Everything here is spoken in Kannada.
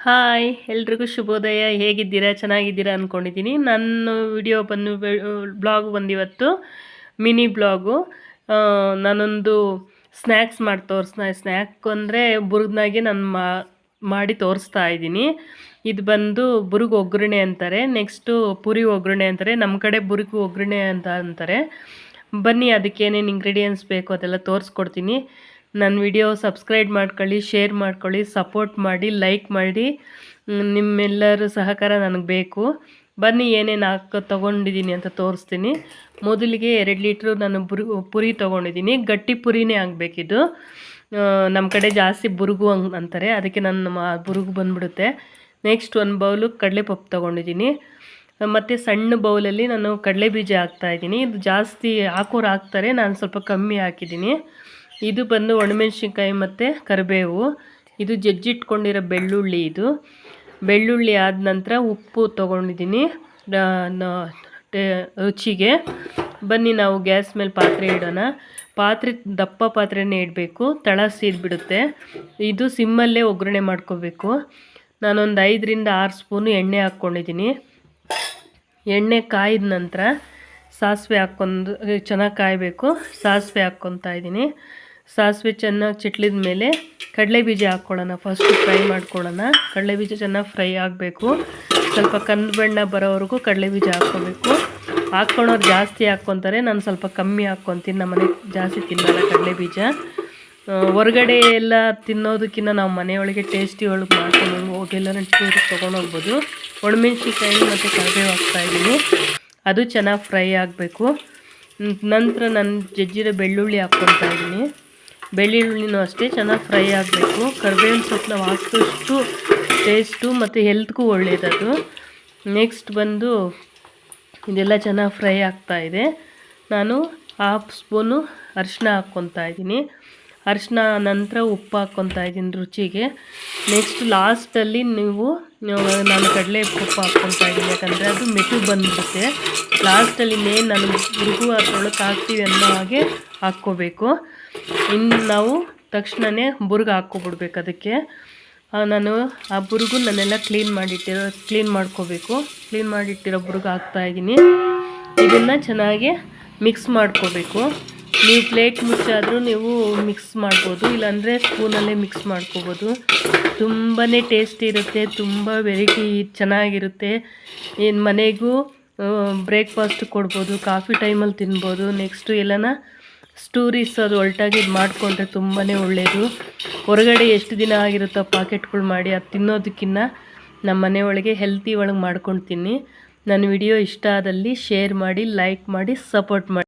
ಹಾಯ್ ಎಲ್ರಿಗೂ ಶುಭೋದಯ. ಹೇಗಿದ್ದೀರಾ? ಚೆನ್ನಾಗಿದ್ದೀರಾ ಅಂದ್ಕೊಂಡಿದ್ದೀನಿ. ನನ್ನ ವಿಡಿಯೋ ಬ್ಲಾಗ್ ಬಂದಿವತ್ತು ಮಿನಿ ಬ್ಲಾಗು. ನಾನೊಂದು ಸ್ನ್ಯಾಕ್ಸ್ ಮಾಡಿ ಸ್ನ್ಯಾಕ್ ಅಂದರೆ ಬುರ್ಗ್ನಾಗೆ ನಾನು ಮಾಡಿ ತೋರಿಸ್ತಾ ಇದ್ದೀನಿ. ಇದು ಬಂದು ಬುರ್ಗ್ ಒಗ್ಗರಣೆ ಅಂತಾರೆ, ನೆಕ್ಸ್ಟು ಪುರಿ ಒಗ್ಗರಣೆ ಅಂತಾರೆ, ನಮ್ಮ ಕಡೆ ಬುರ್ಗ್ ಒಗ್ಗರಣೆ ಅಂತ ಅಂತಾರೆ. ಬನ್ನಿ, ಅದಕ್ಕೇನೇನು ಇಂಗ್ರೀಡಿಯೆಂಟ್ಸ್ ಬೇಕು ಅದೆಲ್ಲ ತೋರಿಸ್ಕೊಡ್ತೀನಿ. ನನ್ನ ವಿಡಿಯೋ ಸಬ್ಸ್ಕ್ರೈಬ್ ಮಾಡ್ಕೊಳ್ಳಿ, ಶೇರ್ ಮಾಡ್ಕೊಳ್ಳಿ, ಸಪೋರ್ಟ್ ಮಾಡಿ, ಲೈಕ್ ಮಾಡಿ. ನಿಮ್ಮೆಲ್ಲರ ಸಹಕಾರ ನನಗೆ ಬೇಕು. ಬನ್ನಿ ಏನೇನು ತೊಗೊಂಡಿದ್ದೀನಿ ಅಂತ ತೋರಿಸ್ತೀನಿ. ಮೊದಲಿಗೆ 2 ಲೀಟ್ರು ನಾನು ಪುರಿ ತೊಗೊಂಡಿದ್ದೀನಿ. ಗಟ್ಟಿ ಪುರಿನೇ ಆಗಬೇಕಿದು. ನಮ್ಮ ಕಡೆ ಜಾಸ್ತಿ ಬುರುಗು ಅಂತಾರೆ, ಅದಕ್ಕೆ ನನ್ನ ಬುರುಗು ಬಂದುಬಿಡುತ್ತೆ. ನೆಕ್ಸ್ಟ್ 1 ಬೌಲು ಕಡಲೆಪಪ್ಪು ತೊಗೊಂಡಿದ್ದೀನಿ. ಮತ್ತು ಸಣ್ಣ ಬೌಲಲ್ಲಿ ನಾನು ಕಡಲೆ ಬೀಜ ಹಾಕ್ತಾಯಿದ್ದೀನಿ. ಇದು ಜಾಸ್ತಿ ಹಾಕೋರು ಹಾಕ್ತಾರೆ, ನಾನು ಸ್ವಲ್ಪ ಕಮ್ಮಿ ಹಾಕಿದ್ದೀನಿ. ಇದು ಬಂದು ಒಣಮೆಣ್ಸಿನ್ಕಾಯಿ ಮತ್ತು ಕರಿಬೇವು. ಇದು ಜಜ್ಜಿಟ್ಕೊಂಡಿರೋ ಬೆಳ್ಳುಳ್ಳಿ. ಇದು ಬೆಳ್ಳುಳ್ಳಿ ಆದ ನಂತರ ಉಪ್ಪು ತೊಗೊಂಡಿದ್ದೀನಿ ರುಚಿಗೆ. ಬನ್ನಿ ನಾವು ಗ್ಯಾಸ್ ಮೇಲೆ ಪಾತ್ರೆ ಇಡೋಣ. ಪಾತ್ರೆ ದಪ್ಪ ಪಾತ್ರೆನೇ ಇಡಬೇಕು, ತಳ ಸೀದ್ಬಿಡುತ್ತೆ. ಇದು ಸಿಮ್ಮಲ್ಲೇ ಒಗ್ಗರಣೆ ಮಾಡ್ಕೋಬೇಕು. ನಾನೊಂದು 5ರಿಂದ 6 ಸ್ಪೂನು ಎಣ್ಣೆ ಹಾಕ್ಕೊಂಡಿದ್ದೀನಿ. ಎಣ್ಣೆ ಕಾಯಿದ ನಂತರ ಸಾಸಿವೆ ಹಾಕ್ಕೊಂಡು ಚೆನ್ನಾಗಿ ಕಾಯಬೇಕು. ಸಾಸಿವೆ ಹಾಕ್ಕೊತಾ ಇದ್ದೀನಿ. ಸಾಸಿವೆ ಚೆನ್ನಾಗಿ ಚಿಟ್ಲಿದ ಮೇಲೆ ಕಡಲೆ ಬೀಜ ಹಾಕ್ಕೊಳ್ಳೋಣ. ಫಸ್ಟು ಫ್ರೈ ಮಾಡ್ಕೊಳ್ಳೋಣ. ಕಡಲೆ ಬೀಜ ಚೆನ್ನಾಗಿ ಫ್ರೈ ಆಗಬೇಕು. ಸ್ವಲ್ಪ ಕಂದು ಬಣ್ಣ ಬರೋವರೆಗೂ ಕಡಲೆ ಬೀಜ ಹಾಕ್ಕೋಬೇಕು. ಹಾಕ್ಕೊಳೋರು ಜಾಸ್ತಿ ಹಾಕ್ಕೊತಾರೆ, ನಾನು ಸ್ವಲ್ಪ ಕಮ್ಮಿ ಹಾಕ್ಕೊತೀನಿ. ನಮ್ಮನೆ ಜಾಸ್ತಿ ತಿನ್ನಲ್ಲ ಕಡಲೆ ಬೀಜ. ಹೊರಗಡೆ ಎಲ್ಲ ತಿನ್ನೋದಕ್ಕಿಂತ ನಾವು ಮನೆಯೊಳಗೆ ಟೇಸ್ಟಿ ಒಳಗೆ ಮಾಡ್ಕೊಂಡು ಹೋಗೆಲ್ಲ ಟೂರಿಗೆ ತೊಗೊಂಡೋಗ್ಬೋದು. ಒಣಮೆಣ್ಸಿನ್ಕಾಯಿ ಮತ್ತು ಕರಿಬೇವು ಹಾಕ್ತಾಯಿದ್ದೀನಿ. ಅದು ಚೆನ್ನಾಗಿ ಫ್ರೈ ಆಗಬೇಕು. ನಂತರ ನಾನು ಜಜ್ಜಿರೋ ಬೆಳ್ಳುಳ್ಳಿ ಹಾಕ್ಕೊತಾ ಇದ್ದೀನಿ. ಬೆಳ್ಳುಳ್ಳಿನೂ ಅಷ್ಟೇ ಚೆನ್ನಾಗಿ ಫ್ರೈ ಆಗಬೇಕು. ಕರಿಬೇವಿನ ಸೊಪ್ಪು ನಾವು ಹಾಕಿದಷ್ಟು ಟೇಸ್ಟು ಮತ್ತು ಹೆಲ್ತ್ಗೂ ಒಳ್ಳೆಯದದು. ನೆಕ್ಸ್ಟ್ ಬಂದು ಇದೆಲ್ಲ ಚೆನ್ನಾಗಿ ಫ್ರೈ ಆಗ್ತಾಯಿದೆ. ನಾನು 1/2 ಸ್ಪೂನು ಅರಿಶಿನ ಹಾಕ್ಕೊತಾ ಇದ್ದೀನಿ. ಅರಿಶಿನ ನಂತರ ಉಪ್ಪು ಹಾಕ್ಕೊತಾ ಇದ್ದೀನಿ ರುಚಿಗೆ. ನೆಕ್ಸ್ಟ್ ಲಾಸ್ಟಲ್ಲಿ ನಾನು ಕಡಲೆ ಪಪ್ಪು ಹಾಕ್ಕೊತಾ ಇದ್ದೀನಿ, ಯಾಕಂದರೆ ಅದು ಮೆತು ಬಂದುಬಿಡುತ್ತೆ. ಲಾಸ್ಟಲ್ಲಿ ನಾನು ಬುರುಗು ಅದ್ರೊಳಗೆ ಹಾಕ್ತೀವಿ ಅನ್ನೋ ಹಾಗೆ ಹಾಕ್ಕೋಬೇಕು. ಇನ್ನು ನಾವು ತಕ್ಷಣವೇ ಬುರ್ಗ್ ಹಾಕ್ಕೊಬಿಡ್ಬೇಕು. ಅದಕ್ಕೆ ನಾನು ಆ ಬುರುಗು ನಾನೆಲ್ಲ ಕ್ಲೀನ್ ಮಾಡ್ಕೋಬೇಕು. ಕ್ಲೀನ್ ಮಾಡಿಟ್ಟಿರೋ ಬುರುಗು ಹಾಕ್ತಾಯಿದ್ದೀನಿ. ಇದನ್ನು ಚೆನ್ನಾಗಿ ಮಿಕ್ಸ್ ಮಾಡ್ಕೋಬೇಕು. ನೀವು ಪ್ಲೇಟ್ ಮುಚ್ಚಾದರೂ ನೀವು ಮಿಕ್ಸ್ ಮಾಡ್ಬೋದು, ಇಲ್ಲಾಂದರೆ ಸ್ಪೂನಲ್ಲೇ ಮಿಕ್ಸ್ ಮಾಡ್ಕೋಬೋದು. ತುಂಬಾ ಟೇಸ್ಟಿ ಇರುತ್ತೆ, ತುಂಬ ವೆರೈಟಿ ಚೆನ್ನಾಗಿರುತ್ತೆ. ಮನೆಗೂ ಬ್ರೇಕ್ಫಾಸ್ಟ್ ಕೊಡ್ಬೋದು, ಕಾಫಿ ಟೈಮಲ್ಲಿ ತಿನ್ಬೋದು. ನೆಕ್ಸ್ಟು ಎಲ್ಲನ ಸ್ಟೋರೀಸ್ ಅದು ಒಲ್ಟಾಗಿ ಇದು ಮಾಡಿಕೊಂಡ್ರೆ ತುಂಬಾ ಒಳ್ಳೆಯದು. ಹೊರಗಡೆ ಎಷ್ಟು ದಿನ ಆಗಿರುತ್ತೋ ಪಾಕೆಟ್ಗಳು ಮಾಡಿ ಅದು ತಿನ್ನೋದಕ್ಕಿಂತ ನಮ್ಮ ಮನೆಯೊಳಗೆ ಹೆಲ್ತಿ ಒಳಗೆ ಮಾಡ್ಕೊಂಡು ತಿನ್ನಿ. ನನ್ನ ವಿಡಿಯೋ ಇಷ್ಟ ಆದಲ್ಲಿ ಶೇರ್ ಮಾಡಿ, ಲೈಕ್ ಮಾಡಿ, ಸಪೋರ್ಟ್ ಮಾಡಿ.